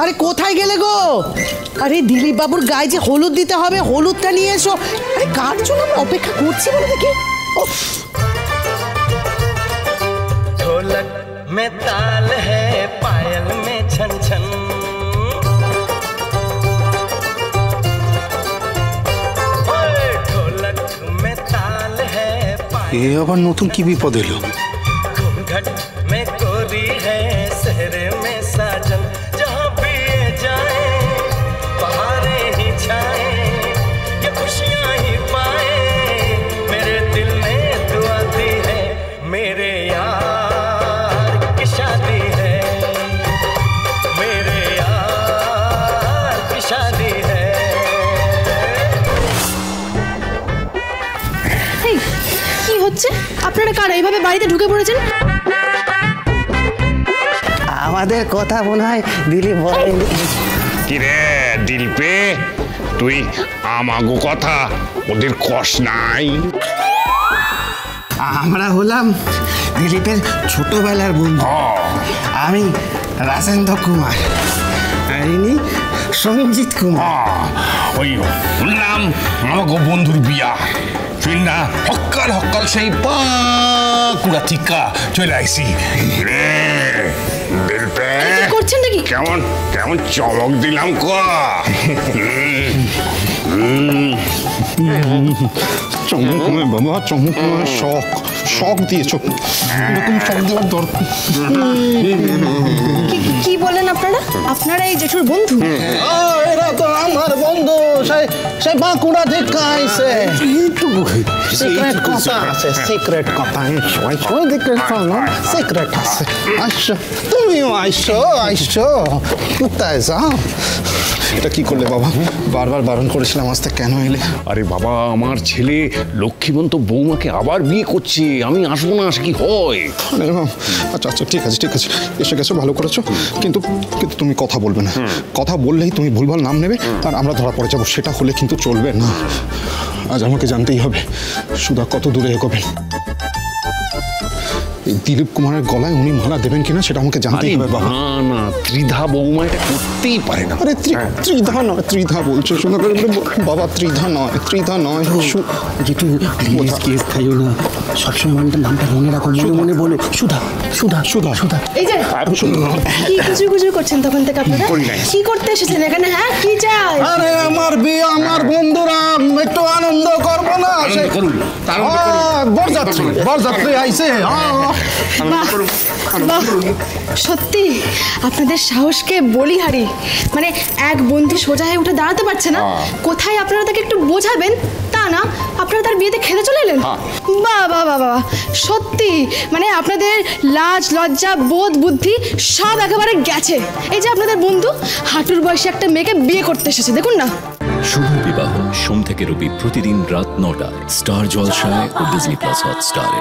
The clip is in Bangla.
আরে কোথায় গেলে গো? আরে দিলীপ বাবুর গায়ে যে হলুদ দিতে হবে, হলুদটা নিয়ে এসো। আরে কার জন্য আমরা অপেক্ষা করছি বলো দেখি। ढोलक में ताल है, पायल में छन छन, ढोलक में ताल है, এ আবার নতুন কি বিপদ এলো? घूंघट में गोरी है, सहरे में साजन, जहाँ भी ये जाए बहारें ही छाए, ये खुशियाँ ही पाए, मेरे दिल ने दुआ दी है, मेरे यार की शादी है, मेरे यार की शादी है। কি হচ্ছে? আপনারা কারা এইভাবে বাড়িতে ঢুকে পড়েছেন? আমাদের কথা মনে হয় দিলীপ বলেন। কিরে দিলপে, তুই আমাগো কথা ওদের কষ নাই? আমরা হলাম দিলীপের ছোটবেলার বন্ধু। আমি রাজেন্দ্র কুমার আর ইনি সঞ্জিত কুমার। ওই শুনলাম আমাগো বন্ধুর বিয়া, শুননা হক্কাল হক্কাল সেই পাকুড়া থিকা চলে আইসি। রে দিলপে, করছেন নাকি? কেমন কেমন চমক দিলাম ক? চমক নয় বাবা, চমক নয়, শখ শখ দিয়েছ। এরকম শখ দেওয়ার দরকার। কি বলেন আপনারা? আপনারা এই জেঠুর বন্ধু? এরা তো আমার বন্ধু, সেই বাঁকুড়া থেকে আইছে। সিক্রেট কথা আছে, সিক্রেট কথা। সবাই সবাই দেখতে পারলাম, সিক্রেট আছে। আইসো, তুমিও আইসো। কোথায় যাও? এটা কি করলে বাবা? বারবার বারণ করেছিলাম, আসতে কেন এলে? আরে বাবা, আমার ছেলে লক্ষ্মীবন্ত বৌমাকে আবার বিয়ে করছে, আমি আসবো না কি হয়? আচ্ছা আচ্ছা, ঠিক আছে ঠিক আছে, এসে গেছো, ভালো করেছো। কিন্তু কিন্তু তুমি কথা বলবে না। কথা বললেই তুমি ভুলভাল নাম নেবে আর আমরা ধরা পড়ে যাবো। সেটা হলে কিন্তু চলবে না। আজ আমাকে জানতেই হবে সুধা কত দূরে এগোবেন। দিলীপ কুমারের গলায় উনি মালা দেবেন কিনা সেটা আমাকে জানতেই হবে বাবা। না না, ত্রিধা বৌমা এটা করতেই পারে না। আরে ত্রিধা নয়, ত্রিধা বলছো শোনো বাবা, ত্রিধা নয়। যেটু প্লিজ কেস খাইও না, সবসময় নামটা মনে রাখো, মনে বলে সুধা। এই যে কি গুজু করছেন তখন থেকে আপনারা? কি করতে এসেছেন এখানে? হ্যাঁ, কি চাই? আরে আমার বিয়ে, আমার বন্ধুরা একটু আনন্দ করবো না? বরযাত্রী আইছে। বাহ, সত্যি আপনাদের সাহসকে বলিহারি। মানে এক বন্ধু সোজা হয়ে উঠে দাঁড়াতে পারছে না, কোথায় আপনারা তাকে একটু বোঝাবেন তা না, আপনারা তার বিয়েতে খেতে চলে এলেন। বাহ বাহ বাহ বাহ, সত্যি মানে আপনাদের লাজ লজ্জা বোধ বুদ্ধি সব একেবারে গেছে। এই যে আপনাদের বন্ধু হাঁটুর বয়সী একটা মেয়েকে বিয়ে করতে এসেছে, দেখুন না। শুভ বিবাহ সোম থেকে রবি প্রতিদিন রাত ৯টায় স্টার জলসায় ও ডিজনি প্লাস হটস্টারে।